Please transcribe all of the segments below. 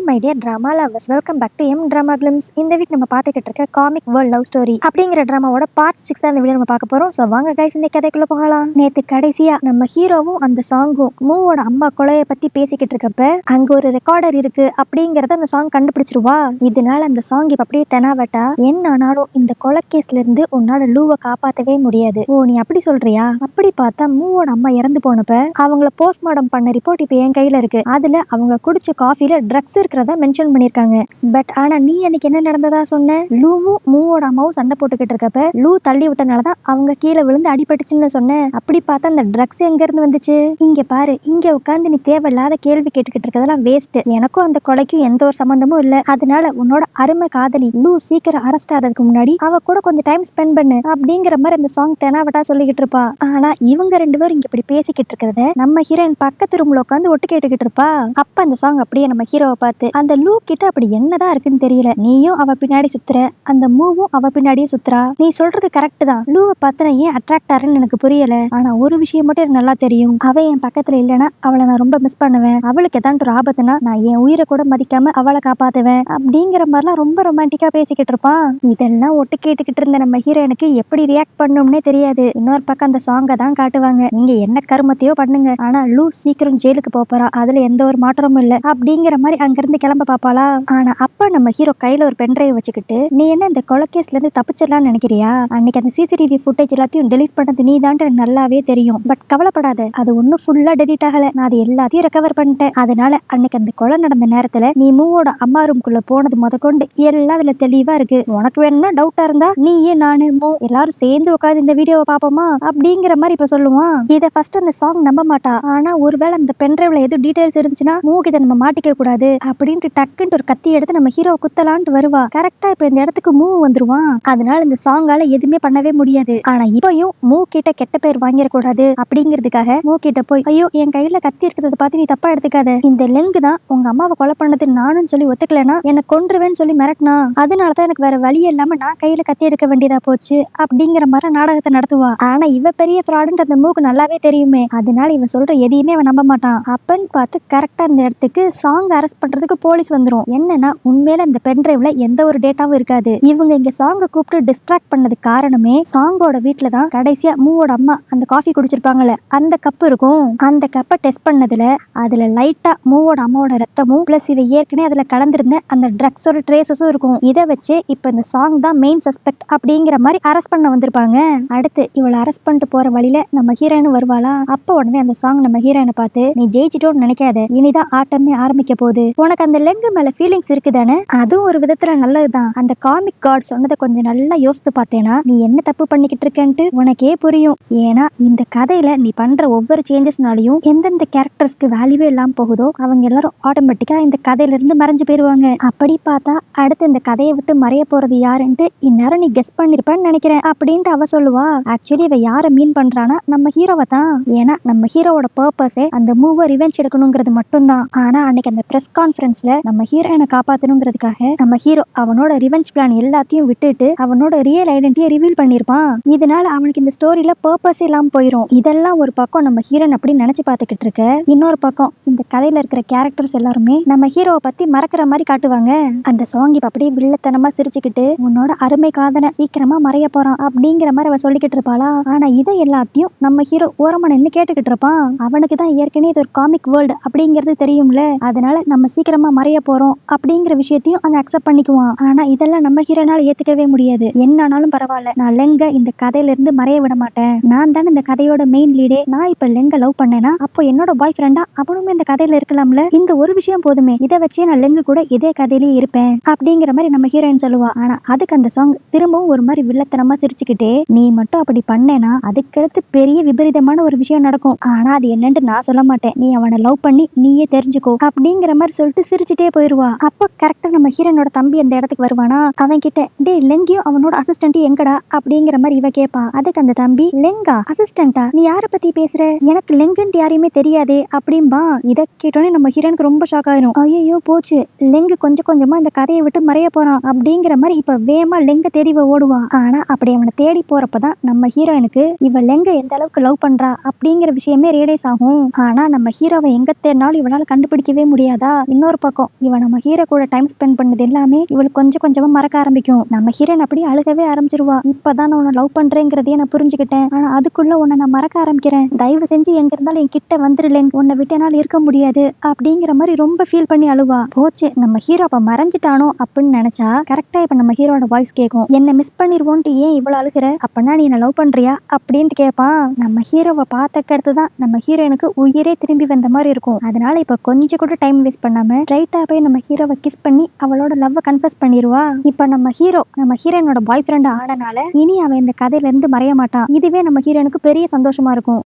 My dear drama lovers, welcome back to எம் drama glimpse. இந்த week நம்ம பார்த்துக்கிட்டு இருக்க காமிக் வேர்ல்ட் லவ் ஸ்டோரி அப்படிங்கிற டிராமாவோட பார்ட் 6 தான் இந்த வீடியோ நம்ம பார்க்க போறோம். ஸோ வாங்க கைஸ், இந்த கதைக்குள்ள போகலாம். நேத்து கடைசியா நம்ம ஹீரோவும் அந்த சாங்கும் மூவோட அம்மா கொலையை பத்தி பேசிக்கிட்டு இருக்கப்ப அங்க ஒரு ரெக்கார்டர் இருக்கு அப்படிங்கறத அந்த சாங் கண்டுபிடிச்சிருவா. இதனால அந்த சாங் இப்ப அப்படியே தெனாவட்டா, என்ன ஆனாலும் இந்த கொலை கேஸ்ல இருந்து உன்னால லூவை காப்பாத்தவே முடியாது. ஓ, நீ அப்படி சொல்றியா? அப்படி பார்த்தா மூவோட அம்மா இறந்து போனப்ப அவங்கள போஸ்ட்மார்ட்டம் பண்ண ரிப்போர்ட் இப்ப என் கையில இருக்கு. அதுல அவங்க குடிச்ச காஃபில ட்ரக்ஸ் இருக்கிறதா மென்ஷன் பண்ணிருக்காங்க. பட் ஆனா நீ அன்னைக்கு என்ன நடந்ததா சொன்ன? லூவும் மூவோட அம்மாவும் சண்டை போட்டுக்கிட்டு இருக்கப்ப லூ தள்ளி விட்டனாலதான் அவங்க கீழே விழுந்து அடிபட்டுச்சுன்னு சொன்ன. அப்படி பார்த்தா அந்த ட்ரக்ஸ் எங்க இருந்து வந்துச்சு? இங்க பாரு, இங்க உட்காந்து நீ தேவையில்லாத கேள்வி கேட்டுக்கிட்டு இருக்கதெல்லாம் வேஸ்ட். எனக்கும் அந்த கொலைக்கும் எந்த ஒரு சம்பந்தமும் இல்ல. அதனால உன்னோட அருமை காதலி லூ சீக்கிரம் அரெஸ்ட் ஆகிறதுக்கு முன்னாடி அவ கூட கொஞ்சம் டைம் ஸ்பெண்ட் பண்ணு அப்படிங்கிற மாதிரி அந்த சாங் தெனாவட்டா சொல்லிக்கிட்டு இருப்பா. ஆனா இவங்க ரெண்டு பேரும் இங்க இப்படி பேசிக்கிட்டு இருக்கிறத நம்ம ஹீரோயின் பக்கத்து ரூம்ல உட்காந்து ஒட்டு கேட்டுக்கிட்டு இருப்பா. அப்ப அந்த சாங் அப்படியே நம்ம ஹீரோவை பார்த்து, அந்த லூ கிட்ட அப்படி என்னதான் இருக்குன்னு தெரியல, நீயும் அவ பின்னாடி சுத்துற, அந்த மூவும் அவ பின்னாடியே சுத்துறா. நீ சொல்றது கரெக்ட் தான், லூவை பார்த்து நான் ஏன் அட்ராக்ட் ஆறேன்னு எனக்கு புரியல. ஆனா ஒரு விஷயம் மட்டும் எனக்கு நல்லா தெரியும், அவ என் பக்கத்துல இல்லைன்னா அவளை நான் ரொம்ப மிஸ் பண்ணுவேன். அவளுக்கு ஏதாண்டு ஒரு ஆபத்துனா நான் என் உயிரை கூட மதிக்காம அவளை காப்பாத்துவேன் அப்படிங்கிற மாதிரிலாம் ரொம்ப ரொமான்டிக்கா பேசிக்கிட்டு இருப்பான். இதெல்லாம் ஒட்டு கேட்டுக்கிட்டு இருந்த நம்ம ஹீரோனுக்கு எப்படி ரியாக்ட் பண்ணணும்னே தெரியாது. இன்னொரு பக்கம் அந்த சாங்கை தான் காட்டுவாங்க, நீங்க என்ன கருமத்தையோ பண்ணுங்க, ஆனா லூ சீக்கிரம் ஜெயிலுக்கு போறா, அதுல எந்த ஒரு மாற்றமும் இல்ல அப்படிங்கிற மாதிரி அங்கிருந்து கிளம்ப பாப்பாளா. ஆனா அப்ப நம்ம ஹீரோ கையில ஒரு பென்ட்ரைவ் வச்சுக்கிட்டு, நீ என்ன இந்த கொலைகேஸ்ல இருந்து தப்பிச்சிடலாம்னு நினைக்கிறியா? அன்னைக்கு அந்த சிசிடிவி ஃபுட்டேஜ் எல்லாத்தையும் டெலீட் பண்ணது நீ தான், எனக்கு நல்லாவே தெரியும். பட் கவலைப்படாத, அது ஒன்னும் ஃபுல்லா டெலீட் ஆகல, நான் அது எல்லாத்தையும் ரெக்கவர் பண்ணிட்டேன். அதனால அன்னைக்கு அந்த கொலை நடந்த நேரத்துல நீ மூவோட அம்மா ரூம்குள்ள போனது முதற்கொண்டு எல்லாம் அதுல தெளிவா இருக்கு. உனக்கு வேணும்னா டவுட்டா இருந்தா நீயே நானு மூ எல்லாரும் சேர்ந்து உட்காந்து இந்த வீடியோவை பாப்போமா அப்படிங்கிற மாதிரி இப்ப சொல்லுவான். இதை ஃபர்ஸ்ட் அந்த சாங் நம்ப மாட்டா. ஆனா ஒருவேளை அந்த பென்ட்ரைவ்ல எது டீடைல்ஸ் இருந்துச்சுன்னா மூ கிட்ட நம்ம மாட்டிக்க கூடாது அப்படின்ட்டு டக்குன்னு ஒரு கத்தி எடுத்து நம்ம ஹீரோ குத்தலான்ட்டு வருவா. கரெக்டா இப்ப இந்த இடத்துக்கு மூ வந்துருவான். அதனால இந்த சாங்கால எதுவுமே பண்ணவே முடியாது. ஆனா இப்பயும் மூ கிட்ட கெட்ட பேர் வாங்கிடக்கூடாது அப்படிங்கிறதுக்காக மூ கிட்ட போய், ஐயோ என் கையில கத்தி இருக்கிறத பார்த்து நீ தப்பா எடுத்துக்காத, இந்த லெங்கு தான் உங்க அம்மாவை கொலை பண்ணது நானும் சொல்லி ஒத்துக்கலனா என்ன கொன்றுவேன்னு சொல்லி மிரட்டினா, அதனாலதான் எனக்கு வேற வழி இல்லாம நான் கையில கத்தி எடுக்க வேண்டியதா போச்சு அப்படிங்கிற மாதிரி நாடகத்தை நடத்துவா. ஆனா இவ பெரிய ஃப்ராடுன்னு அந்த மூக்கு நல்லாவே தெரியுமே. அதனால இவ சொல்ற எதையுமே அவன் நம்ப மாட்டான். அப்பன்னு பார்த்து கரெக்டா இந்த இடத்துக்கு சாங் அரெஸ்ட் பண்றதுக்கு போலீஸ் வந்துரும். என்னன்னா உண்மையில இந்த பென்ட்ரைவ்ல எந்த ஒரு டேட்டாவும் இருக்காது. இவங்க இங்க சாங்க கூப்பிட்டு டிஸ்ட்ராக்ட் பண்ணது காரணமே சாங்கோட வீட்டுல தான் கடைசியா மூவோட அம்மா அந்த காஃபி குடிச்சிருப்பாங்கல்ல, அந்த கப் இருக்கும். அந்த கப்பை டெஸ்ட் பண்ணதுல அதுல லைட்டா மூவோட அம்மாவோட ரத்தமும் பிளஸ் இவ ஏற்கனவே அதுல கலந்திருந்த அந்த ட்ரக்ஸோட ட்ரேசஸும் இருக்கும். இதை வச்சு இப்ப இந்த சாங் தான் மெயின் சஸ்பெக்ட் அப்படிங்கிற மாதிரி அரெஸ்ட் பண்ண வந்திருப்பாங்க. அடுத்து இவளை அரெஸ்ட் பண்ணிட்டு போற வழியில நம்ம ஹீரோயின் வருவாளா. அப்ப உடனே அந்த சாங் நம்ம ஹீரோயினை பார்த்து, நீ ஜெயிச்சிட்டோன்னு நினைக்காத, இனிதான் ஆட்டமே ஆரம்பிக்க போகுது, உனக்கு அந்த லெங்கு மேல ஃபீலிங்ஸ் இருக்குதானே, அதுவும் ஒரு விதத்துல நல்லதுதான். அந்த காமிக் கார்டு சொன்னதை கொஞ்சம் நல்லா யோசித்து பார்த்தேனா நீ என்ன தப்பு பண்ணிக்கிட்டு இருக்கேன்ட்டு உனக்கே புரியும். ஏன்னா இந்த கதையில நீ பண்ற ஒவ்வொரு சேஞ்சஸ்னாலையும் எந்தெந்த கேரக்டர்ஸ்க்கு வேல்யூவே இல்லாம போகுதோ அவங்க எல்லாரும் ஆட்டோமேட்டிக்கா இந்த கதையில இருந்து மறைஞ்சு போயிருவாங்க. அப்படி பார்த்தா அடுத்து இந்த கதையை விட்டு மறைய போறது யாருன்ட்டு இந்நேரம் நீ கெஸ் பண்ணிருப்பேன்னு நினைக்கிறேன் அப்படின்ட்டு அவ சொல்லுவா. ஆக்சுவலி இவ யாரை மீன் பண்றானா நம்ம ஹீரோவை தான். ஏன்னா நம்ம ஹீரோவோட பர்பஸே அந்த மூவை ரிவெஞ்ச் எடுக்கணுங்கிறது மட்டும்தான். ஆனா அன்னைக்கு அந்த பிரஸ் கான்ஃபரன்ஸ்ல நம்ம ஹீரோயினை காப்பாத்தணுங்கிறதுக்காக நம்ம ஹீரோ அவனோட ரிவெஞ்ச் பிளான் எல்லாத்தையும் விட்டுட்டு அவனோட ரியல் ஐடென்டிட்டியை ரிவீல் பண்ணிருப்பான். இதனால அவனுக்கு இந்த ஸ்டோரியில பர்பஸே இல்லாம போயிரும். இதெல்லாம் ஒரு பக்கம் நம்ம ஹீரோயின் அப்படி நினைச்சு பார்த்துக்கிட்டு இருக்க, இன்னொரு பக்கம் இந்த கதையில இருக்கிற கேரக்டர்ஸ் எல்லாருமே நம்ம ஹீரோவை பத்தி மறக்கிற மாதிரி காட்டுவாங்க. அந்த சாங் இப்ப அப்படியே வில்லத்தனமா சிரிச்சுக்கிட்டு உன்னோட அருமை காதனை சீக்கிரமா மறைய போறான் அப்படிங்கிற மாதிரி அவ சொல்லிக்கிட்டு இருப்பாளா. ஆனா இதை எல்லாத்தையும் நம்ம ஹீரோ ஓரமா நின்னு கேட்டுக்கிட்டு இருப்பான். அவனுக்கு தான் ஏற்கனவே இது ஒரு காமிக் வேர்ல்டு அப்படிங்கிறது தெரியும்ல, அதனால நம்ம சீக்கிரமா மறைய போறோம் அப்படிங்கிற விஷயத்தையும் அதை அக்செப்ட் பண்ணிக்குவான். ஆனா இதெல்லாம் நம்ம ஹீரோனால ஏத்துக்கவே முடியாது. என்னானாலும் பரவாயில்ல, நான் லெங்க இந்த கதையில இருந்து மறைய விட மாட்டேன். நான் தானே இந்த கதையோட மெயின் லீடே. நான் இப்ப லெங்க லவ் பண்ணேனா அப்போ என்னோட பாய் ஃப்ரெண்டா அவனுமே இந்த கதையில இருக்கலாம்ல, இந்த ஒரு விஷயம் போதுமே, இதை வச்சே நான் லெங்கு கூட இதே கதையிலேயே இருப்பேன் அப்படிங்கிற மாதிரி நம்ம ஹீரோயின் சொல்லுவா. ஆனா அதுக்கு அந்த சாங் திரும்பவும் ஒரு மாதிரி வில்லத்தனமா சிரிச்சுக்கிட்டே, நீ மட்டும் அப்படி பண்ணேனா அதுக்கடுத்து பெரிய விபரீதமான ஒரு விஷயம் நடக்கும், ஆனா அது என்னன்னு நான் சொல்ல மாட்டேன், நீ அவனை லவ் பண்ணி நீயே தெரிஞ்சுக்கோ அப்படிங்கிற மாதிரி சொல்லிட்டு சிரிச்சுட்டே போயிருவா. அப்போ கரெக்டா நம்ம ஹீரோனோட தம்பி அந்த இடத்துக்கு வருவானா. அவன் கிட்ட, டே லெங்கியும் அவனோட அசிஸ்டன்ட் எங்கடா அப்படிங்கிற மாதிரி இவ கேப்பா. அதுக்கு அந்த தம்பி, லெங்கா அசிஸ்டன்டா, நீ யார பத்தி பேசுற, எனக்கு லெங்குன்ட்டு யாரையுமே தெரியாதே அப்படின்பா. இதை கேட்டோன்னே நம்ம ஹீரோனுக்கு ரொம்ப ஷாக் ஆயிரும். ஐயோ போச்சு, லெங்கு கொஞ்சம் கொஞ்சமா இந்த கதையை விட்டு மறைய போறான் அப்படிங்கிற மாதிரி இப்ப வேமா லெங்க தேடி ஓடுவா. ஆனா அப்படி அவனை தேடி போறப்பதான் நம்ம ஹீரோயினுக்கு இவ லெங்க எந்த அளவுக்கு லவ் பண்றா அப்படிங்கிற விஷயமே ரியலைஸ் ஆகும். ஆனா நம்ம ஹீரோவை எங்க தேடினாலும் இவனால கண்டுபிடிக்கவே முடியாதா. இன்னொரு இன்னொரு பக்கம் இவன் நம்ம ஹீரோ கூட டைம் ஸ்பெண்ட் பண்ணது எல்லாமே இவளுக்கு கொஞ்சம் கொஞ்சமா மறக்க ஆரம்பிக்கும். நம்ம ஹீரோயின் அப்படியே அழுகவே ஆரம்பிச்சிருவா. இப்பதான் நான் உன்னை லவ் பண்றேங்கிறதையே நான் புரிஞ்சுக்கிட்டேன். ஆனா அதுக்குள்ள உன்னை நான் மறக்க ஆரம்பிக்கிறேன். தயவு செஞ்சு எங்க இருந்தாலும் என் கிட்ட வந்துருலேங்க, உன்னை விட்டு என்னால இருக்க முடியாது அப்படிங்கிற மாதிரி ரொம்ப ஃபீல் பண்ணி அழுவா. போச்சு, நம்ம ஹீரோ அப்ப மறைஞ்சிட்டானோ அப்படின்னு நினைச்சா கரெக்டா இப்ப நம்ம ஹீரோட வாய்ஸ் கேட்கும். என்ன மிஸ் பண்ணிருவோன்ட்டு ஏன் இவ்வளவு அழுகிற, அப்பனா நீ என்ன லவ் பண்றியா அப்படின்ட்டு கேட்பான். நம்ம ஹீரோவை பார்த்தக்கு அடுத்துதான் நம்ம ஹீரோயினுக்கு உயிரே திரும்பி வந்த மாதிரி இருக்கும். அதனால இப்ப கொஞ்சம் கூட டைம் வேஸ்ட் பண்ணாம ஸ்ட்ரைட்டா போய் நம்ம ஹீரோவை கிஸ் பண்ணி அவளோட லவ் கன்ஃபஸ் பண்ணிடுவா. இப்ப நம்ம ஹீரோயினோட பாய் ஃப்ரெண்ட் ஆனனால இனி அவன் இந்த கதையில இருந்து மறைய மாட்டான். இதுவே நம்ம ஹீரோயினுக்கு பெரிய சந்தோஷமா இருக்கும்.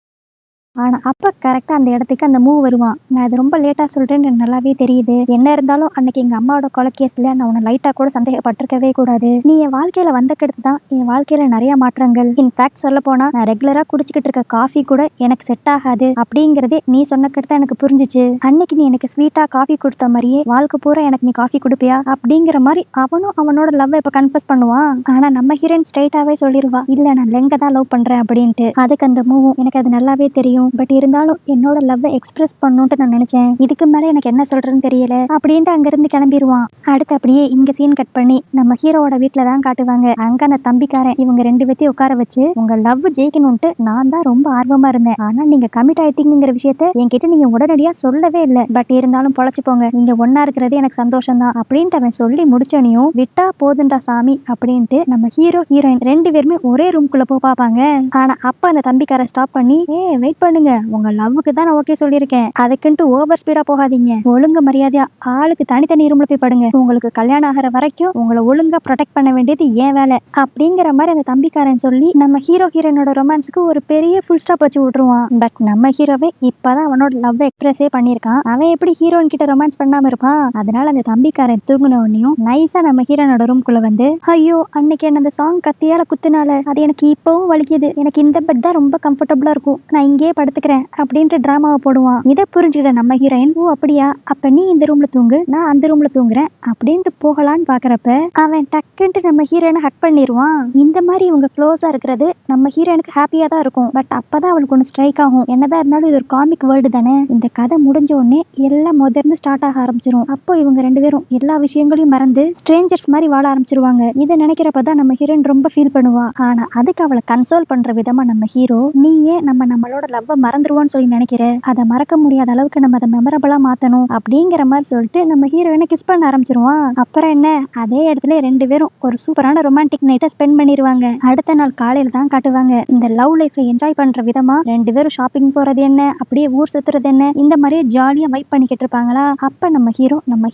ஆனா அப்ப கரெக்டா அந்த இடத்துக்கு அந்த மூவ் வருவான். நான் அது ரொம்ப லேட்டா சொல்றேன்னு எனக்கு நல்லாவே தெரியுது. என்ன இருந்தாலும் அன்னைக்கு எங்க அம்மாவோட கொலை கேஸ்ல நான் உன்னை லைட்டா கூட சந்தேகப்பட்டிருக்கவே கூடாது. நீ என் வாழ்க்கையில வந்தக்கடுத்து தான் என் வாழ்க்கையில நிறைய மாற்றங்கள். இன்ஃபேக்ட் சொல்ல போனா நான் ரெகுலரா குடிச்சுக்கிட்டு இருக்க காஃபி கூட எனக்கு செட் ஆகாது அப்படிங்கறதே நீ சொன்னக்கடுத்து எனக்கு புரிஞ்சிச்சு. அன்னைக்கு நீ எனக்கு ஸ்வீட்டா காஃபி கொடுத்த மாதிரியே வாழ்க்கை பூரா எனக்கு நீ காஃபி கொடுப்பியா அப்படிங்கிற மாதிரி அவனும் அவனோட லவ் இப்ப கன்ஃபஸ் பண்ணுவான். ஆனா நம்ம ஹீரோயின் ஸ்ட்ரைட்டாவே சொல்லிருவா, இல்ல நான் லெங்க தான் லவ் பண்றேன் அப்படின்ட்டு. அதுக்கு அந்த மூவும் எனக்கு அது நல்லாவே தெரியும். பட் இருந்தாலும் என்னோட லவ்வை எக்ஸ்பிரஸ் பண்ணணும்னு நான் நினைச்சேன். இதுக்கு மேல எனக்கு என்ன சொல்றேன்னு தெரியல அப்படின்ட்டு அங்கிருந்து கிளம்பிடுவான். அடுத்து அப்படியே இங்க சீன் கட் பண்ணி நம்ம ஹீரோவோட வீட்டுல தான் காட்டுவாங்க. அங்க அந்த தம்பிக்காரன் இவங்க ரெண்டு பேத்தையும் உட்கார வச்சு, உங்க லவ் ஜெயிக்கணும்ட்டு நான் தான் ரொம்ப ஆர்வமா இருந்தேன். ஆனா நீங்க கமிட் ஆயிட்டீங்கிற விஷயத்த என்கிட்ட நீங்க உடனடியா சொல்லவே இல்லை. பட் இருந்தாலும் பொழைச்சு போங்க, நீங்க ஒன்னா இருக்கிறது எனக்கு சந்தோஷம் தான் அப்படின்ட்டு அவன் சொல்லி முடிச்சோனையும் விட்டா போதுண்டா சாமி அப்படின்ட்டு நம்ம ஹீரோயின் ரெண்டு பேருமே ஒரே ரூம்குள்ள போய் பார்ப்பாங்க. ஆனா அப்ப அந்த தம்பிக்கார ஸ்டாப் பண்ணி, வெயிட் பண்ணுங்க, உங்க லவ்வுக்கு தான் நான் ஓகே சொல்லியிருக்கேன், அதுக்குன்ட்டு ஓவர் ஸ்பீடா போகாதீங்க, ஒழுங்கு மரியாதையா ஆளுக்கு தனித்தனி ரூம்ல போய் படுங்க, உங்களுக்கு கல்யாணம் ஆகிற வரைக்கும் உங்களை ஒழுங்கா ப்ரொடெக்ட் பண்ண வேண்டியது ஏன் வேலை அப்படிங்கிற மாதிரி அந்த தம்பிக்காரன் சொல்லி நம்ம ஹீரோயினோட ரொமான்ஸ்க்கு ஒரு பெரிய ஃபுல் ஸ்டாப் வச்சு விட்டுருவான். பட் நம்ம ஹீரோவே இப்பதான் அவனோட லவ் எக்ஸ்பிரஸே பண்ணியிருக்கான். அவன் எப்படி ஹீரோயின் கிட்ட ரொமான்ஸ் பண்ணாம இருப்பான்? அதனால அந்த தம்பிக்காரன் தூங்கின உடனேயும் நைஸா நம்ம ஹீரோனோட ரூம்குள்ள வந்து, ஐயோ அன்னைக்கு என்ன அந்த சாங் கத்தியால குத்துனால அது எனக்கு இப்பவும் வலிக்குது, எனக்கு இந்த பெட் தான் ரொம்ப கம்ஃபர்டபுளா இருக்கும், நான் இங்கேயே படுத்துக்கிறேன் அப்படின்ட்டு டிராமாவை போடுவான். இதை புரிஞ்சுக்கிட்ட நம்ம ஹீரோயின், ஓ அப்படியா, அப்ப நீ இந்த ரூம்ல தூங்கு, நான் அந்த ரூம்ல தூங்குறேன் அப்படின்ட்டு போகலான்னு பாக்குறப்ப அவன் டக்குன்ட்டு நம்ம ஹீரோயினை ஹக் பண்ணிடுவான். இந்த மாதிரி இவங்க க்ளோஸா இருக்கிறது நம்ம ஹீரோயினுக்கு ஹாப்பியா தான் இருக்கும். பட் அப்பதான் அவளுக்கு ஒன்று ஸ்ட்ரைக் ஆகும். என்னதான் இருந்தாலும் இது ஒரு காமிக் வேர்ல்டு தானே, இந்த கதை முடிஞ்ச உடனே எல்லாம் முதர்ந்து ஸ்டார்ட் ஆக ஆரம்பிச்சிடும். அப்போ இவங்க ரெண்டு பேரும் எல்லா விஷயங்களையும் மறந்து ஸ்ட்ரேஞ்சர்ஸ் மாதிரி வாழ ஆரம்பிச்சிருவாங்க. இதை நினைக்கிறப்பதான் நம்ம ஹீரோயின் ரொம்ப ஃபீல் பண்ணுவா. ஆனா அதுக்கு அவளை கன்சோல் பண்ற விதமா நம்ம ஹீரோ, நீயே நம்மளோட லவ் மறந்துருவோம்னு சொல்லி நினைக்கிற, அதை மறக்க முடியாத அளவுக்கு நம்ம அதை மெமரபிளா மாத்தணும் அப்படிங்கிற மாதிரி சொல்லிட்டு நம்ம ஹீரோயினை கிஸ் பண்ண ஆரம்பிச்சிருவான். அப்புறம் என்ன, அதே இடத்துல ரெண்டு பேரும் ஒரு சூப்பரான ரொமான்டிக் நைட்டை ஸ்பெண்ட் பண்ணிடுவாங்க. அடுத்த நாள் காலையில தான் காட்டுவாங்க இந்த லவ் லைஃபை என்ஜாய் பண்ற விதமா ரெண்டு பேரும் ஷாப்பிங் போறது என்ன, அப்படியே ஊர் சுத்துறது என்ன, இந்த மாதிரியே ஜாலியா வைப் பண்ணிக்கிட்டு இருப்பாங்களா. அப்ப நம்ம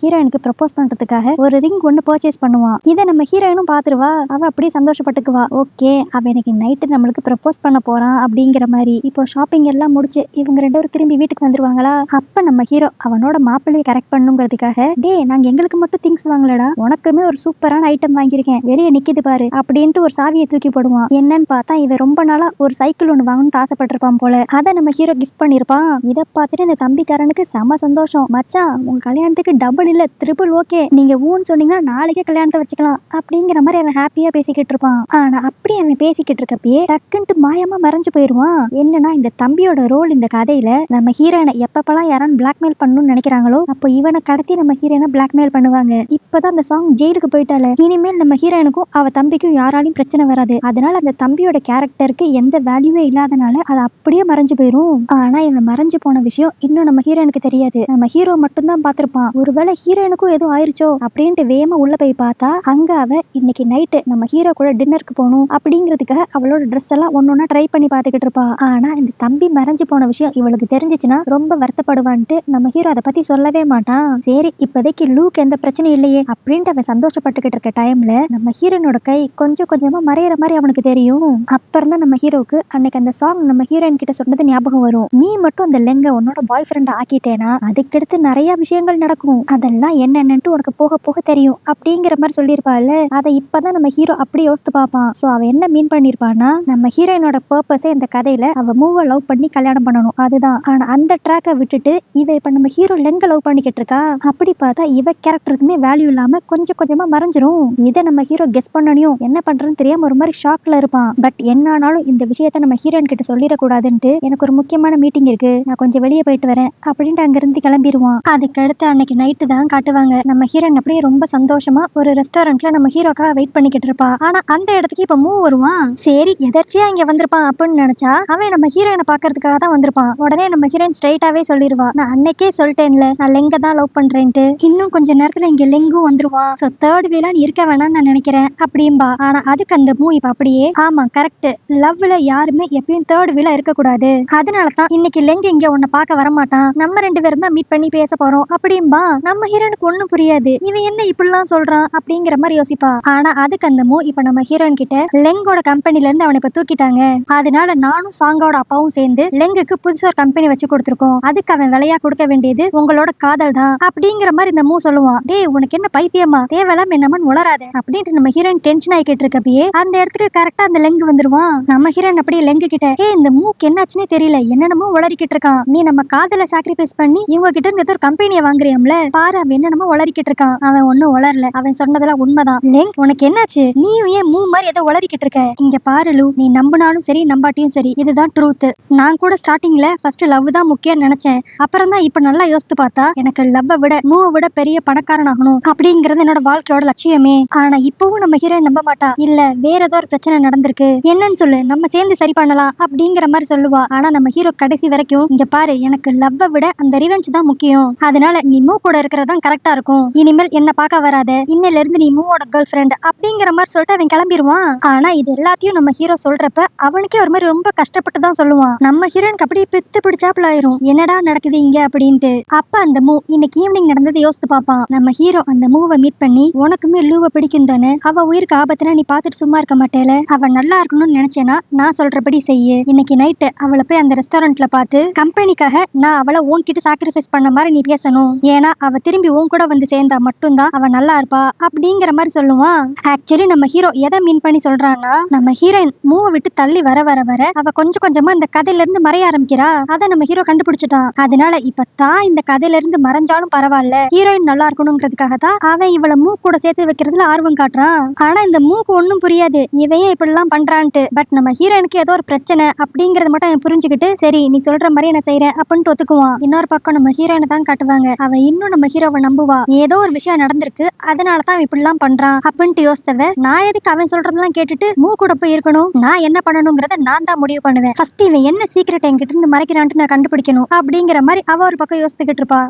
ஹீரோயினுக்கு ப்ரப்போஸ் பண்றதுக்காக ஒரு ரிங் ஒன்று பர்ச்சேஸ் பண்ணுவான். இதை நம்ம ஹீரோயினும் பாத்துருவா. அவ அப்படியே சந்தோஷப்பட்டுக்குவா. ஓகே, அவ எனக்கு நைட்டு நம்மளுக்கு ப்ரப்போஸ் பண்ண போறான் அப்படிங்கிற மாதிரி. இப்போ ஷாப்பிங் எல்லாம் முடிச்சு இவங்க ரெண்டு பேரும் திரும்பி வீட்டுக்கு வந்துருவாங்களா. அப்ப நம்ம ஹீரோ அவனோட மாப்பிள்ளையை கரெக்ட் பண்ணுங்கிறதுக்காக, டே நாங்க எங்களுக்கு மட்டும் திங்ஸ் வாங்கலடா, உனக்குமே ஒரு சூப்பரான ஐட்டம் வாங்கியிருக்கேன், வெளியே நிக்குது பாரு அப்படின்ட்டு ஒரு சாவியை தூக்கி போடுவான். என்னன்னு பார்த்தா இவன் ரொம்ப நாளா ஒரு சைக்கிள் ஒன்று வாங்கணும்னு ஆசைப்பட்டிருப்பான் போல. அதை நம்ம ஹீரோ கிஃப்ட் பண்ணிருப்பான். இதை பார்த்துட்டு இந்த தம்பிக்காரனுக்கு செம சந்தோஷம். மச்சான் உங்க கல்யாணத்துக்கு டபுள் இல்ல ட்ரிபிள் ஓகே, நீங்க ஊன்னு சொன்னீங்கன்னா நாளைக்கே கல்யாணத்தை வச்சுக்கலாம் அப்படிங்கிற மாதிரி அவன் ஹாப்பியா பேசிக்கிட்டு இருப்பான். ஆனா அப்படி அவன் பேசிக்கிட்டு இருக்கப்பயே டக்குன்ட்டு மாயமா மறைஞ்சு போயிருவான். என்னன்னா இந்த தம்பியோட ரோல் இந்த கதையில நம்ம ஹீரோயினை எப்பப்பெல்லாம் யாரும் பிளாக்மெயில் பண்ணணும்னு நினைக்கிறாங்களோ அப்போ இவனை கடத்தி நம்ம ஹீரோயினை பிளாக்மெயில் பண்ணுவாங்க. இப்பதான் அந்த சாங் ஜெயிலுக்கு போயிட்டால, இனிமேல் நம்ம ஹீரோயினுக்கும் அவ தம்பிக்கும் யாராலையும் பிரச்சனை வராது. அதனால அந்த தம்பியோட கேரக்டருக்கு எந்த வேல்யூவே இல்லாதனால அது அப்படியே மறைஞ்சு போயிரும். ஆனா இவன் மறைஞ்சு போன விஷயம் இன்னும் நம்ம ஹீரோயினுக்கு தெரியாது. நம்ம ஹீரோ மட்டும்தான் பார்த்திருப்பான். ஒருவேளை ஹீரோயினுக்கும் எதுவும் ஆயிருச்சோ அப்படின்ட்டு வேகமா உள்ள போய் பார்த்தா அங்க அவ இன்னைக்கு நைட்டு நம்ம ஹீரோ கூட டின்னருக்கு போகணும் அப்படிங்கிறதுக்காக அவளோட ட்ரெஸ் எல்லாம் ஒன்னொன்னா ட்ரை பண்ணி பார்த்துக்கிட்டு இருப்பா. ஆனா இந்த தம்பி மறைஞ்சு போன விஷயம் இவளுக்கு தெரிஞ்சிச்சுன்னா ரொம்ப வருத்தப்படுவான்ட்டு நம்ம ஹீரோ அதை பத்தி சொல்லவே மாட்டான். சரி இப்போதைக்கு லூக்கு எந்த பிரச்சனையும் இல்லையே அப்படின்ட்டு அவன் சந்தோஷப்பட்டுக்கிட்டு இருக்க டைம்ல நம்ம ஹீரோனோட கை கொஞ்சம் கொஞ்சமா மறையிற மாதிரி அவனுக்கு தெரியும். அப்புறம் தான் நம்ம ஹீரோக்கு அன்னைக்கு அந்த சாங் நம்ம ஹீரோயின் கிட்ட சொன்னது ஞாபகம் வரும். நீ மட்டும் அந்த லெங்க உன்னோட பாய் ஃப்ரெண்ட் ஆக்கிட்டேனா அதுக்கடுத்து நிறைய விஷயங்கள் நடக்கும், அதெல்லாம் என்னென்னு உனக்கு போக போக தெரியும் அப்படிங்கிற மாதிரி சொல்லியிருப்பாள். அதை இப்பதான் நம்ம ஹீரோ அப்படி யோசித்து பார்ப்பான். சோ அவ என்ன மீன் பண்ணிருப்பான்னா, நம்ம ஹீரோயினோட பர்பஸே இந்த கதையில அவ மூவ லவ் பண்ணி கல்யாணம் பண்ணணும் அதுதான். ஆனா அந்த ட்ராக்கை விட்டுட்டு இவ இப்ப நம்ம ஹீரோ லெங்க லவ் பண்ணிக்கிட்டு இருக்கா. அப்படி பார்த்தா இவ கேரக்டருக்குமே வேல்யூ இல்லாம கொஞ்சம் கொஞ்சமா மறைஞ்சிரும். இதை நம்ம ஹீரோ கெஸ் பண்ணனையும் என்ன பண்றதுன்னு தெரியாம ஒரு மாதிரி ஷாக்ல இருப்பான். பட் என்ன ஆனாலும் இந்த விஷயத்த நம்ம ஹீரோயின் கிட்ட சொல்லிடக்கூடாதுன்ட்டு எனக்கு ஒரு முக்கியமான மீட்டிங் இருக்கு, நான் கொஞ்சம் வெளியே போயிட்டு வரேன் அப்படின்ட்டு அங்கிருந்து கிளம்பிடுவான். அதுக்கடுத்து அன்னைக்கு நைட்டு தான் காட்டுவாங்க. நம்ம ஹீரோயின் அப்படியே ரொம்ப சந்தோஷமா ஒரு ரெஸ்டாரண்ட்ல நம்ம ஹீரோக்காக வெயிட் பண்ணிக்கிட்டு இருப்பா. ஆனா அந்த இடத்துக்கு இப்ப மூவ் வருவான். சரி எதர்ச்சியா இங்க வந்திருப்பான் அப்படின்னு நினைச்சா அவன் நம்ம ஹீரோயினை பாக்குறதுக்காக தான் வந்திருப்பான். உடனே நம்ம ஹீரோயின் ஸ்ட்ரைட்டாவே சொல்லிடுவா, நான் அன்னைக்கே சொல்லிட்டேன்ல நான் லெங்க தான் லவ் பண்றேன்ட்டு, இன்னும் கொஞ்ச நேரத்துல இங்க லெங்கும் வந்துருவான். சோ தேர்ட் வீலா நீ இருக்க வேணாம்னு நான் நினைக்கிறேன் அப்படின்பா. ஆனா அதுக்கு அந்த மூவ் இப்ப அப்படியே ஆமா கரெக்ட், லவ்ல யாருமே எப்பயும் தேர்ட் வீலா இருக்க கூடாது, அதனாலதான் இன்னைக்கு லெங்க இங்க உன்னை பார்க்க வரமாட்டான், நம்ம 2 பேரும் தான் மீட் பண்ணி பேச போறோம் அப்படின்பா. நம்ம ஹீரோனுக்கு ஒண்ணும் புரியாது, இவன் என்ன இப்படிலாம் சொல்றான் அப்படிங்கிற மாதிரி யோசிப்பா. ஆனா அதுக்கு அந்த மூ இப்ப நம்ம ஹீரோயின் கிட்ட லெங்கோட கம்பெனில இருந்து அவனை இப்ப தூக்கிட்டாங்க, அதனால நானும் சாங்கோட அப்பாவும் சேர்ந்து லெங்குக்கு புதுசா ஒரு கம்பெனி வச்சு கொடுத்துருக்கோம், அதுக்கு அவன் விலையா கொடுக்க வேண்டியது உங்களோட காதல் தான் அப்படிங்கிற மாதிரி இந்த மூ சொல்லுவான். டேய் உனக்கு என்ன பைத்தியமா, தேவையில்லாம என்னமன்னு உளராத அப்படின்ட்டு நம்ம ஹீரோயின் டென்ஷன் ஆகிட்டு இருக்கப்பயே அந்த இடத்துக்கு கரெக்டா அந்த லெங்கு வந்துருவான். நம்ம ஹீரோயின் அப்படியே லெங்கு கிட்ட இந்த மூக்கு என்னாச்சுன்னே தெரியல, என்னென்னமோ உளறிக்கிட்டு இருக்கான், நீ நம்ம காதல சாக்ரிஃபைஸ் பண்ணி இவங்க கிட்ட இருந்து ஒரு கம்பெனியை வாங்குறியாம்ல பாரு, அவன் என்னென்னமோ உளறிக்கிட்டு இருக்கான். அவன் ஒன்னும் உளரல, அவன் சொன்னதெல்லாம் உண்மைதான். லெங் உனக்கு என்னாச்சு, நீயும் ஏன் மூ மாதிரி ஏதோ உளறிக்கிட்டு இருக்க, இங்க பாரு லூ, நீ நம்பினாலும் சரி நம்பாட்டியும் சரி இதுதான் ட்ரூத், நான் கூட ஸ்டார்டிங்ல ஃபர்ஸ்ட் லவ் தான் முக்கியம் நினைச்சேன், அப்புறம் தான் இப்ப நல்லா யோசித்து பார்த்தா எனக்கு லவ்வை விட மூவை விட பெரிய பணக்காரன் ஆகணும் அப்படிங்கறது என்னோட வாழ்க்கையோட லட்சியமே. ஆனா இப்பவும் நம்ம ஹீரோயின் நம்ப மாட்டா, இல்ல வேற ஏதோ ஒரு பிரச்சனை நடந்திருக்கு, என்னன்னு சொல்லு நம்ம சேர்ந்து சரி பண்ணலாம் அப்படிங்கிற மாதிரி சொல்லுவா. ஆனா நம்ம ஹீரோ கடைசி வரைக்கும் இங்க பாரு எனக்கு லவ்வை விட அந்த ரிவெஞ்ச் தான் முக்கியம், அதனால நீ மூ கூட இருக்கிறதா கரெக்டா இருக்கும், இனிமேல் என்ன பார்க்க வராத, இன்னையில இருந்து நீ மூவோட கேர்ள் ஃப்ரெண்ட் அப்படிங்கிற மாதிரி சொல்லிட்டு அவன் கிளம்பிடுவான். ஆனா இது எல்லாத்தையும் நம்ம ஹீரோ சொல்றப்ப அவனுக்கே ஒரு மாதிரி ரொம்ப கஷ்டப்பட்டு தான் சொல்லுவான். நம்ம ஹீரோனுக்கு அப்படியே பித்து பிடிச்சாப்புல ஆயிரும், என்னடா நடக்குது இங்க அப்படின்ட்டு. அப்ப அந்த மூ இன்னைக்கு ஈவினிங் நடந்தது யோசித்து பார்ப்பான். நம்ம ஹீரோ அந்த மூவை மீட் பண்ணி உனக்குமே லூவை பிடிக்கும் தானே, அவ உயிருக்கு ஆபத்துனா நீ பார்த்துட்டு சும்மா இருக்க மாட்டேல, அவ நல்லா இருக்கணும்னு நினைச்சேனா நான் சொல்றபடி செய்யு, இன்னைக்கு நைட்டு அவளை போய் அந்த ரெஸ்டாரண்ட்ல பார்த்து கம்பெனிக்காக நான் அவளை உன்கிட்ட சாக்ரிஃபைஸ் பண்ண மாதிரி நீ பேசணும், ஏன்னா அவ திரும்பி உன் கூட வந்து சேர்ந்தா மட்டும்தான் அவ நல்லா இருப்பா அப்படிங்கிற மாதிரி சொல்லுவான். ஆக்சுவலி நம்ம ஹீரோ எதை மீன் பண்ணி சொல்றான்னா, நம்ம ஹீரோயின் மூவை விட்டு தள்ளி வர வர வர அவ கொஞ்சம் கொஞ்சமா இந்த கதையில இருந்து மறைய ஆரம்பிக்கிறா, அதை நம்ம ஹீரோ கண்டுபிடிச்சிட்டான். அதனால இப்ப தான் இந்த கதையில இருந்து மறைஞ்சாலும் பரவாயில்ல, ஹீரோயின் நல்லா இருக்கணுங்கிறதுக்காக தான் அவன் இவளை மூ கூட சேர்த்து வைக்கிறதுல ஆர்வம் காட்டுறான். ஆனா இந்த மூக்கு ஒன்னும் புரியாது இவையே இப்படி எல்லாம் பண்றான்ட்டு. பட் நம்ம ஹீரோயினுக்கு ஏதோ ஒரு பிரச்சனை அப்படிங்கறத மட்டும் அவன் புரிஞ்சுக்கிட்டு சரி நீ சொல்ற மாதிரி நான் செய்யறேன் அப்படின்ட்டு ஒத்துக்குவான். இன்னொரு பக்கம் நம்ம ஹீரோயினை தான் காட்டுவாங்க, அவ இன்னும் நம்ம ஹீரோவை நம்புவா, ஏதோ ஒரு விஷயம் நடந்திருக்கு அதனாலதான் அவன் இப்படி எல்லாம் பண்றான் அப்படின்ட்டு யோசித்தவ, நான் எதுக்கு அவன் சொல்றதெல்லாம் கேட்டுட்டு மூ கூட போய் இருக்கணும், நான் என்ன பண்ணணுங்கிறத நான் தான் முடிவு பண்ணுவேன், ஃபர்ஸ்ட் இவன் என்ன சீக்கிரட் என்கிட்ட இருந்து மறைக்கிறான்ட்டு நான் கண்டுபிடிக்கணும் அப்படிங்கிற மாதிரி அவ ஒரு பக்கம் யோசிச்சுக்கிட்டு இருப்பா.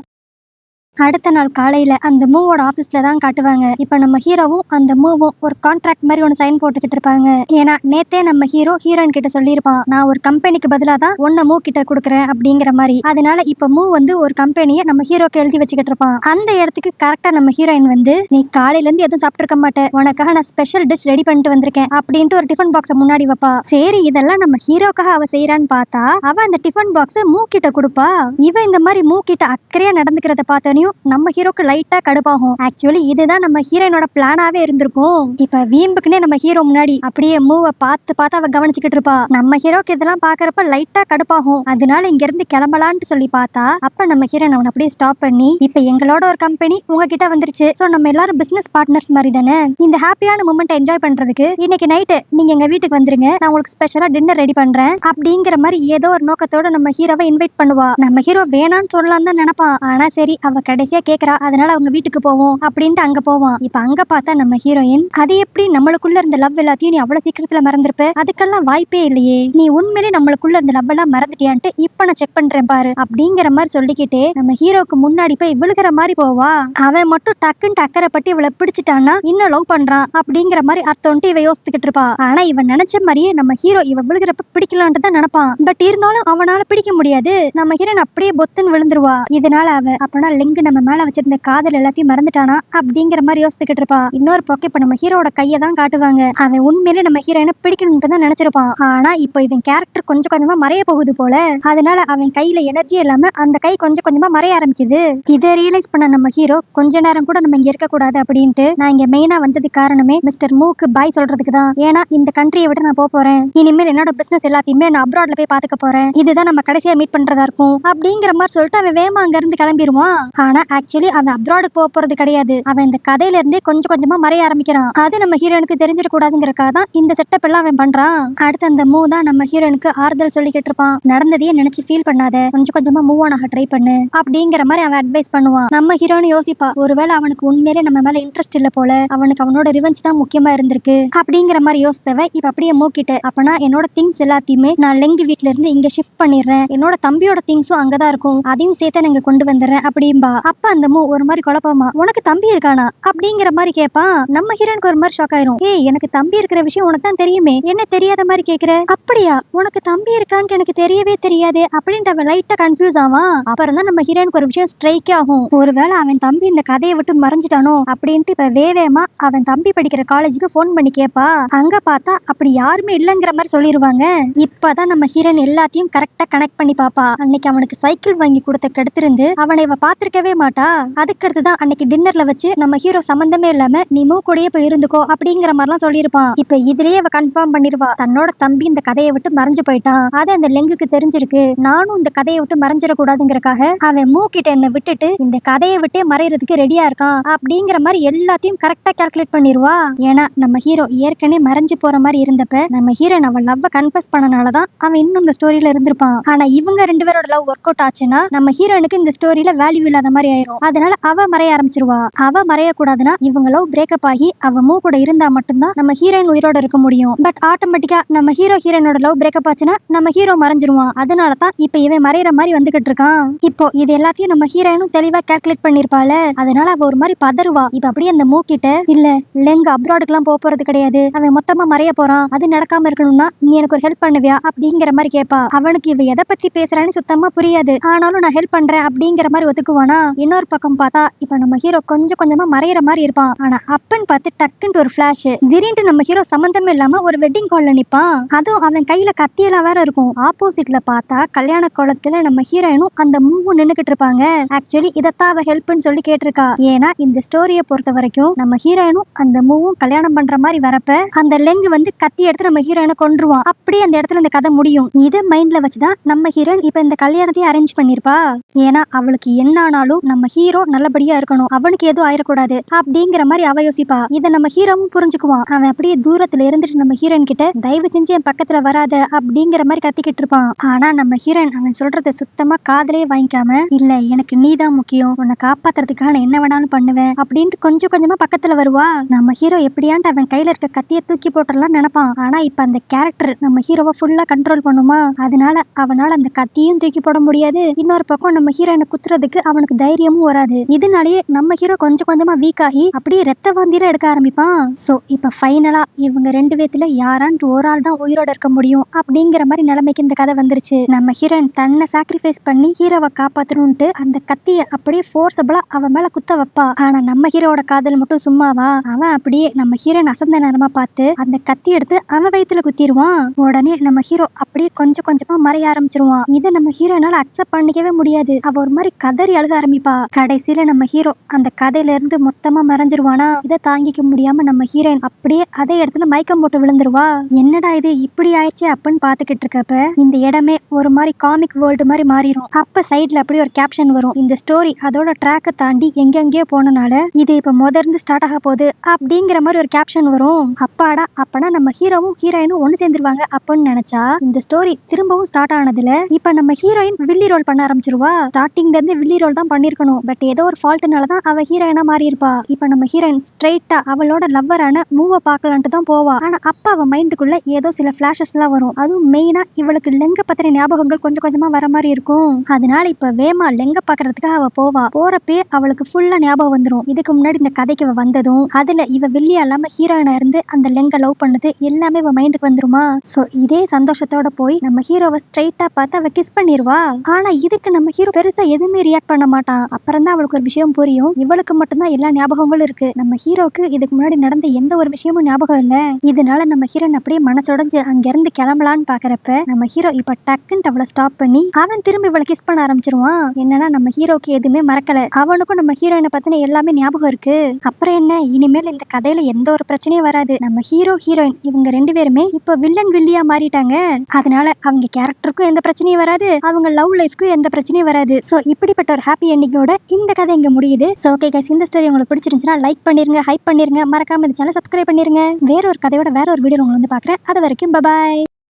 அடுத்த நாள் காலையில அந்த மூவோட ஆபீஸ்ல தான் காட்டுவாங்க. இப்ப நம்ம ஹீரோவும் அந்த மூவும் ஒரு கான்ட்ராக்ட் மாதிரி ஒன்னு சைன் போட்டுக்கிட்டு இருப்பாங்க. ஏன்னா நேத்தே நம்ம ஹீரோயின் கிட்ட சொல்லியிருப்பான், நான் ஒரு கம்பெனிக்கு பதிலா தான் ஒன்ன மூ கிட்ட கொடுக்குறேன் அப்படிங்கிற மாதிரி. அதனால இப்ப மூ வந்து ஒரு கம்பெனியை நம்ம ஹீரோக்கு எழுதி வச்சுக்கிட்டு இருப்பான். அந்த இடத்துக்கு கரெக்டா நம்ம ஹீரோயின் வந்து, நீ காலையில இருந்து எதுவும் சாப்பிட்டு இருக்க மாட்டேன், உனக்காக நான் ஸ்பெஷல் டிஷ் ரெடி பண்ணிட்டு வந்திருக்கேன் அப்படின்ட்டு ஒரு டிஃபன் பாக்ஸை முன்னாடி வைப்பா. சரி இதெல்லாம் நம்ம ஹீரோக்காக அவ செய்யறான்னு பார்த்தா அவ அந்த டிஃபன் பாக்ஸை மூ கிட்ட கொடுப்பா. இவ இந்த மாதிரி மூ கிட்ட அக்கறையா நடந்துக்கிறத பார்த்தோன்னே நம்ம ஹீரோக்கு லைட்டா கடுப்பாகும். ஆக்சுவலி இதுதான் நம்ம ஹீரோயினோட பிளானாவே இருந்திருக்கும். இப்ப வீம்புக்குனே நம்ம ஹீரோ முன்னாடி அப்படியே மூவ பார்த்து பார்த்து அவ கவனிச்சுக்கிட்டு இருப்பா. நம்ம ஹீரோக்கு இதெல்லாம் பாக்குறப்ப லைட்டா கடுப்பாகும். அதனால இங்க இருந்து கிளம்பலான்ட்டு சொல்லி பார்த்தா அப்ப நம்ம ஹீரோயின் அவன் அப்படியே ஸ்டாப் பண்ணி, இப்ப எங்களோட ஒரு கம்பெனி உங்ககிட்ட வந்துருச்சு, சோ நம்ம எல்லாரும் பிசினஸ் பார்ட்னர்ஸ் மாதிரி தானே, இந்த ஹாப்பியான மூமெண்ட் என்ஜாய் பண்றதுக்கு இன்னைக்கு நைட்டு நீங்க எங்க வீட்டுக்கு வந்துருங்க, நான் உங்களுக்கு ஸ்பெஷலா டின்னர் ரெடி பண்றேன் அப்படிங்கிற மாதிரி ஏதோ ஒரு நோக்கத்தோட நம்ம ஹீரோவை இன்வைட் பண்ணுவா. நம்ம ஹீரோ வேணான்னு சொல்லலாம் தான் நினைப்பான். ஆனா சரி அவ கடைசியா கேக்குறா, அதனால அவங்க வீட்டுக்கு போவோம் அப்படின்ட்டு அங்க போவான். இப்ப அங்க பார்த்தா நம்ம ஹீரோயின், அது எப்படி நம்மளுக்குள்ள இருந்த லவ் எல்லாத்தையும் நீ அவ்வளவு சீக்கிரத்துல மறந்துருப்ப, அதுக்கெல்லாம் வாய்ப்பே இல்லையே, நீ உண்மையிலே நம்மளுக்குள்ள இருந்த லவ் எல்லாம் மறந்துட்டியான்ட்டு இப்ப நான் செக் பண்றேன் பாரு அப்படிங்கிற மாதிரி சொல்லிக்கிட்டே நம்ம ஹீரோக்கு முன்னாடி போய் விழுகிற மாதிரி போவா. அவன் மட்டும் டக்குன்னு அக்கறை பட்டு இவளை பிடிச்சிட்டான்னா இன்னும் லவ் பண்றான் அப்படிங்கிற மாதிரி அர்த்தம்ட்டு இவ யோசிச்சுக்கிட்டு இருப்பா. ஆனா இவன் நினைச்ச மாதிரியே நம்ம ஹீரோ இவ விழுகிறப்ப பிடிக்கலான்ட்டு தான் நினைப்பான். பட் இருந்தாலும் அவனால பிடிக்க முடியாது. நம்ம ஹீரோயின் அப்படியே பொத்துன்னு விழுந்துருவா. இதனால அவ அப்பனா லெங்கு நம்ம மேல வச்சிருந்த காதல் எல்லாத்தையும் மறந்துட்டானா அப்படிங்கிற மாதிரி யோசிச்சுக்கிட்டு இருப்பா. இன்னொரு பக்கம் இப்ப நம்ம ஹீரோட கையை தான் காட்டுவாங்க. அவன் உண்மையிலே நம்ம ஹீரோயினை பிடிக்கணும்னு தான் நினைச்சிருப்பான். ஆனா இப்போ இவன் கேரக்டர் கொஞ்சம் கொஞ்சமா மறைய போகுது போல. அதனால அவன் கையில எனர்ஜி இல்லாம அந்த கை கொஞ்சம் கொஞ்சமா மறைய ஆரம்பிக்குது. இதை ரியலைஸ் பண்ண நம்ம ஹீரோ கொஞ்ச நேரம் கூட நம்ம இங்க இருக்க கூடாது அப்படின்ட்டு, நான் இங்க மெயினா வந்தது காரணமே மிஸ்டர் மூக்கு பாய் சொல்றதுக்கு தான். ஏன்னா இந்த கண்ட்ரியை விட்டு நான் போறேன். இனிமேல் என்னோட பிசினஸ் எல்லாத்தையுமே நான் அப்ராட்ல போய் பாத்துக்க போறேன். இதுதான் நம்ம கடைசியா மீட் பண்றதா இருக்கும் அப்படிங்கிற மாதிரி சொல்லிட்டு அவன் வேமா அங்க இருந்து கிளம்பிடுவான். ஆனா ஆக்சுவலி அவன் அப்ராடுக்கு போறது கிடையாது. அவன் இந்த கதையில இருந்தே கொஞ்சம் கொஞ்சமா மறைய ஆரம்பிக்கிறான். அது நம்ம ஹீரோனுக்கு தெரிஞ்சிடக்கூடாதுங்கிறக்காக தான் இந்த செட்டப் எல்லாம் அவன் பண்றான். அடுத்து அந்த மூவ் தான் நம்ம ஹீரோனுக்கு ஆறுதல் சொல்லிக்கிட்டு இருப்பான். நடந்ததையே நினைச்சு ஃபீல் பண்ணாத, கொஞ்சம் கொஞ்சமா மூவ் ஆன் ஆக ட்ரை பண்ணு அப்படிங்கிற மாதிரி அவன் அட்வைஸ் பண்ணுவான். நம்ம ஹீரோனு யோசிப்பா, ஒருவேளை அவனுக்கு உண்மையிலே நம்ம மேல இன்ட்ரெஸ்ட் இல்ல போல, அவனுக்கு அவனோட ரிவெஞ்ச் தான் முக்கியமா இருந்திருக்கு அப்படிங்கிற மாதிரி யோசித்தவ இப்ப அப்படியே மூக்கிட்டு, அப்பனா என்னோட திங்ஸ் எல்லாத்தையுமே நான் லெங்கு வீட்ல இருந்து இங்க ஷிஃப்ட் பண்ணிடுறேன். என்னோட தம்பியோட திங்ஸும் அங்கதான் இருக்கும், அதையும் சேர்த்து நான் இங்க கொண்டு வந்துடுறேன் அப்படின்பா. அப்ப அந்த மூ ஒரு மாதிரி குழப்பமா, உனக்கு தம்பி இருக்கானா அப்படிங்கிற மாதிரி கேட்பான். நம்ம ஹீரோனுக்கு ஒரு மாதிரி ஷாக் ஆயிரும். ஏய், எனக்கு தம்பி இருக்கிற விஷயம் உனக்கு தான் தெரியுமே, என்ன தெரியாத மாதிரி கேக்குற? அப்படியா, உனக்கு தம்பி இருக்கான்னு எனக்கு தெரியவே தெரியாது அப்படின்ட்டு அவன் லைட்டா கன்ஃபியூஸ் ஆவான். அப்புறம் தான் நம்ம ஹீரோனுக்கு ஒரு விஷயம் ஸ்ட்ரைக் ஆகும். ஒருவேளை அவன் தம்பி இந்த கதையை விட்டு மறைஞ்சிட்டானோ அப்படின்ட்டு இப்ப வேவேமா அவன் தம்பி படிக்கிற காலேஜுக்கு போன் பண்ணி கேப்பா. அங்க பார்த்தா அப்படி யாருமே இல்லங்கிற மாதிரி சொல்லிடுவாங்க. இப்பதான் நம்ம ஹீரோன் எல்லாத்தையும் கரெக்டா கனெக்ட் பண்ணி பாப்பா. அன்னைக்கு அவனுக்கு சைக்கிள் வாங்கி கொடுத்த கெடுத்திருந்து அவனை இவ பாத்திருக்கவே மாட்டா. அதுக்கு அடுத்துதான் அன்னைக்கு டின்னர்ல வச்சு நம்ம ஹீரோ சம்பந்தமே இல்லாம நீ மூக்கூடயே போய் இருந்துக்கோ அப்படிங்கிற மாதிரிலாம் சொல்லியிருப்பான். இப்ப இதுலயே அவ கன்ஃபார்ம் பண்ணிருவா, தன்னோட தம்பி இந்த கதையை விட்டு மறைஞ்சு போயிட்டான். அது அந்த லெங்குக்கு தெரிஞ்சிருக்கு. நானும் இந்த கதையை விட்டு மறைஞ்சிடக்கூடாதுங்கிறக்காக அவன் மூக்கிட்ட என்ன விட்டுட்டு இந்த கதையை விட்டே மறையறதுக்கு ரெடியா இருக்கான் அப்படிங்கிற மாதிரி எல்லாத்தையும் கரெக்டா கால்குலேட் பண்ணிருவா. ஏன்னா நம்ம ஹீரோ ஏற்கனவே மறைஞ்சு போற மாதிரி இருந்தப்ப நம்ம ஹீரோன் அவன் லவ்வ கன்ஃபஸ் பண்ணனாலதான் அவன் இன்னும் இந்த ஸ்டோரியில இருந்திருப்பான். ஆனா இவங்க ரெண்டு பேரோட லவ் ஒர்க் அவுட் ஆச்சுன்னா நம்ம ஹீரோனுக்கு இந்த ஸ்டோரியில வேல்யூ இல்லாத மாதிரி ஆயிரும். அதனால அவ மறைய ஆரம்பிச்சிருவா. அவ மறைய கூடாதுன்னா இவங்க லவ் பிரேக்கப் ஆகி அவ மூ கூட இருந்தா மட்டும்தான் நம்ம ஹீரோயின் உயிரோட இருக்க முடியும். பட் ஆட்டோமேட்டிக்கா நம்ம ஹீரோயினோட லவ் பிரேக்கப் ஆச்சுன்னா நம்ம ஹீரோ மறைஞ்சிருவான். அதனாலதான் இப்ப இவன் மறையிற மாதிரி வந்துகிட்டு இருக்கான். இப்போ இது எல்லாத்தையும் நம்ம ஹீரோயினும் தெளிவா கால்குலேட் பண்ணிருப்பாள. அதனால அவ ஒரு மாதிரி பதறுவா. இப்ப அப்படியே அந்த மூக்கிட்ட, இல்ல லெங்க அப்ராடுக்கு எல்லாம் போறது கிடையாது, அவன் மொத்தமா மறைய போறான், அது நடக்காம இருக்கணும்னா நீ எனக்கு ஒரு ஹெல்ப் பண்ணுவியா அப்படிங்கிற மாதிரி கேப்பா. அவனுக்கு இவ எதை பத்தி பேசுறான்னு சுத்தமா புரியாது. ஆனாலும் நான் ஹெல்ப் பண்றேன் அப்படிங்கிற மாதிரி ஒத்துக்குவானா. இன்னொரு பக்கம் பார்த்தா இப்ப நம்ம ஹீரோ கொஞ்சம் கொஞ்சமா மறையிற மாதிரி இருப்பான். ஆனா அப்பன்னு பார்த்து டக்குன்னு ஒரு பிளாஷ், திடீர்னு நம்ம ஹீரோ சம்பந்தமே இல்லாம ஒரு வெட்டிங் கால்ல நிப்பான். அதுவும் அவன் கையில கத்தியெல்லாம் வேற இருக்கும். ஆப்போசிட்ல பார்த்தா கல்யாண கோலத்துல நம்ம ஹீரோயினும் அந்த மூவும் நின்னுகிட்டு இருப்பாங்க. ஆக்சுவலி இதத்தான் அவ ஹெல்ப்னு சொல்லி கேட்டிருக்கா. ஏன்னா இந்த ஸ்டோரியை பொறுத்த வரைக்கும் நம்ம ஹீரோயினும் அந்த மூவும் கல்யாணம் பண்ற மாதிரி வரப்ப அந்த லெங்கு வந்து கத்தி எடுத்து நம்ம ஹீரோயினை கொன்றுவான். அப்படியே அந்த இடத்துல இந்த கதை முடியும். இதை மைண்ட்ல வச்சுதான் நம்ம ஹீரோயின் இப்ப இந்த கல்யாணத்தையும் அரேஞ்ச் பண்ணிருப்பா. ஏன்னா அவளுக்கு என்ன ஆனாலும் நம்ம ஹீரோ நல்லபடியா இருக்கணும், அவனுக்கு எதுவும் ஆயிடக்கூடாது அப்படிங்கிற மாதிரி அவ யோசிப்பா. இதை நம்ம ஹீரோவும் புரிஞ்சுக்குவான். அவன் அப்படியே தூரத்துல இருந்துட்டு நம்ம ஹீரோயின் கிட்ட தயவு செஞ்சு என் பக்கத்துல வராத அப்படிங்கிற மாதிரி கத்திக்கிட்டு இருப்பான். ஆனா நம்ம ஹீரோயின் அவன் சொல்றத சுத்தமா காதலே வாங்கிக்காம, இல்ல எனக்கு நீதான் முக்கியம், உன்னை காப்பாத்துறதுக்காக நான் என்ன வேணாலும் பண்ணுவேன் அப்படின்ட்டு கொஞ்சம் கொஞ்சமா பக்கத்துல வருவா. நம்ம ஹீரோ எப்படியாண்டு அவன் கையில இருக்க கத்திய தூக்கி போட்டுடலாம் நினைப்பான். ஆனா இப்ப அந்த கேரக்டர் நம்ம ஹீரோவை ஃபுல்லா கண்ட்ரோல் பண்ணுமா. அதனால அவனால அந்த கத்தியும் தூக்கி போட முடியாது. இன்னொரு பக்கம் நம்ம ஹீரோயினை குத்துறதுக்கு அவனுக்கு தைரியமும் வராது. இதனாலேயே நம்ம ஹீரோ கொஞ்சம் கொஞ்சமா வீக் ஆகி அப்படியே ரத்த வாந்தியில எடுக்க ஆரம்பிப்பான். சோ இப்ப ஃபைனலா இவங்க ரெண்டு பேத்துல யாரான்ட்டு ஒரு ஆள் தான் உயிரோட இருக்க முடியும் அப்படிங்கிற மாதிரி நிலைமைக்கு இந்த கதை வந்துருச்சு. நம்ம ஹீரோயின் தன்னை சாக்ரிஃபைஸ் பண்ணி ஹீரோவை காப்பாத்தணும்ட்டு அந்த கத்திய அப்படியே ஃபோர்ஸபிளா அவன் மேல குத்த வைப்பா. ஆனா நம்ம ஹீரோட காதல் மட்டும் சும்மாவா. அவன் அப்படியே நம்ம ஹீரோயின் அசந்த நேரமா பார்த்து அந்த கத்தி எடுத்து அவன் வயித்துல குத்திடுவான். உடனே நம்ம ஹீரோ அப்படியே கொஞ்சம் கொஞ்சமா மறைய ஆரம்பிச்சிருவான். இதை நம்ம ஹீரோயினால அக்செப்ட் பண்ணிக்கவே முடியாது. அவ ஒரு மாதிரி கதறி அழுக ஆரம்பிப்பா. கடைசியில நம்ம ஹீரோ அந்த கதையில இருந்து மொத்தமா மறைஞ்சிருவானா. இதை தாங்கிக்க முடியாம நம்ம ஹீரோயின் அப்படியே அதே இடத்துல மயக்கம் போட்டு விழுந்துருவா. என்னடா இது இப்படி ஆயிடுச்சு அப்படின்னு பாத்துக்கிட்டு இருக்கப்ப இந்த இடமே ஒரு மாதிரி காமிக் வேர்ல்டு மாதிரி மாறிடும். அப்ப சைட்ல அப்படியே ஒரு கேப்ஷன் வரும், இந்த ஸ்டோரி அதோட ட்ராக்கை தாண்டி எங்கெங்கயோ போனனால இது இப்ப முதர்ந்து ஸ்டார்ட் ஆக போகுது அப்படிங்கிற மாதிரி ஒரு கேப்ஷன் வரும். அப்பாடா, அப்பனா நம்ம ஹீரோவும் ஹீரோயினும் ஒண்ணு சேர்ந்துருவாங்க அப்படின்னு நினைச்சா இந்த ஸ்டோரி திரும்பவும் ஸ்டார்ட் ஆனதுல இப்ப நம்ம ஹீரோயின் வில்லி ரோல் பண்ண ஆரம்பிச்சிருவா. ஸ்டார்டிங்ல இருந்து வில்லி ரோல் தான் பண்ணிருக்கணும். பட் ஏதோ ஒரு ஃபால்ட்னாலதான் அவ ஹீரோயினா மாறி இருப்பா. இப்ப நம்ம ஹீரோயின் ஸ்ட்ரைட்டா அவளோட லவ்வரான மூவ பாக்கலான்ட்டு தான் போவா. ஆனா அப்ப அவ மைண்டுக்குள்ள ஏதோ சில பிளாஷஸ் எல்லாம் வரும். அதுவும் மெயினா இவளுக்கு லெங்க பத்தின ஞாபகங்கள் கொஞ்சம் கொஞ்சமா வர மாதிரி இருக்கும். அதனால இப்ப வேமா லெங்க பாக்குறதுக்காக அவ போவா. போறப்பே அவளுக்கு ஃபுல்லா ஞாபகம் வந்துடும். இதுக்கு முன்னாடி இந்த கதைக்கு அவ வந்ததும் அதுல இவ வில்லியா இல்லாம ஹீரோயினா இருந்து அந்த லெங்க லவ் பண்ணது எல்லாமே அவ மைண்டுக்கு வந்துருமா. சோ இதே சந்தோஷத்தோட போய் நம்ம ஹீரோவை ஸ்ட்ரைட்டா பார்த்து அவ கிஸ் பண்ணிடுவா. ஆனா இதுக்கு நம்ம ஹீரோ பெருசா எதுவுமே ரியாக்ட் பண்ண மாட்டான். அப்புறம் தான் அவளுக்கு ஒரு விஷயம் புரியும். இவளுக்கு மட்டும்தான் எல்லா ஞாபகங்களும் இருக்கு. நம்ம ஹீரோக்கு இதுக்கு முன்னாடி நடந்த எந்த ஒரு விஷயமும் ஞாபகம் இல்ல. இதனால நம்ம ஹீரோன் அப்படியே மனசுடைஞ்சு அங்க இருந்து கிளம்பலான்னு பாக்குறப்ப நம்ம ஹீரோ இப்ப டக்குன்னு அவளை ஸ்டாப் பண்ணி அவன் திரும்பி இவளை கிஸ் பண்ண ஆரம்பிச்சிருவான். என்னன்னா நம்ம ஹீரோக்கு எதுவுமே மறக்கல. அவனுக்கும் நம்ம ஹீரோயினை பத்தின எல்லாமே ஞாபகம் இருக்கு. அப்புறம் என்ன, இனிமேல் இந்த கதையில எந்த ஒரு பிரச்சனையும் வராது. நம்ம ஹீரோ ஹீரோயின் இவங்க 2 பேருமே இப்ப வில்லன் வில்லியா மாறிட்டாங்க. அதனால அவங்க கேரக்டருக்கும் எந்த பிரச்சனையும் வராது, அவங்க லவ் லைஃப்க்கும் எந்த பிரச்சனையும் வராது. சோ இப்படிப்பட்ட ஒரு ஹாப்பி எண்டிங்கோட இந்த கதை இங்க முடியுது. சோ ஓகே கைஸ், இந்த ஸ்டோரி உங்களுக்கு பிடிச்சிருந்துச்சுன்னா லைக் பண்ணிருங்க, ஹைப் பண்ணிருங்க, மறக்காம இந்த சேனலை சப்ஸ்கிரைப் பண்ணிருங்க. வேற ஒரு கதையோட வேற ஒரு வீடியோ உங்களை வந்து பாக்குறேன். அது வரைக்கும் பை.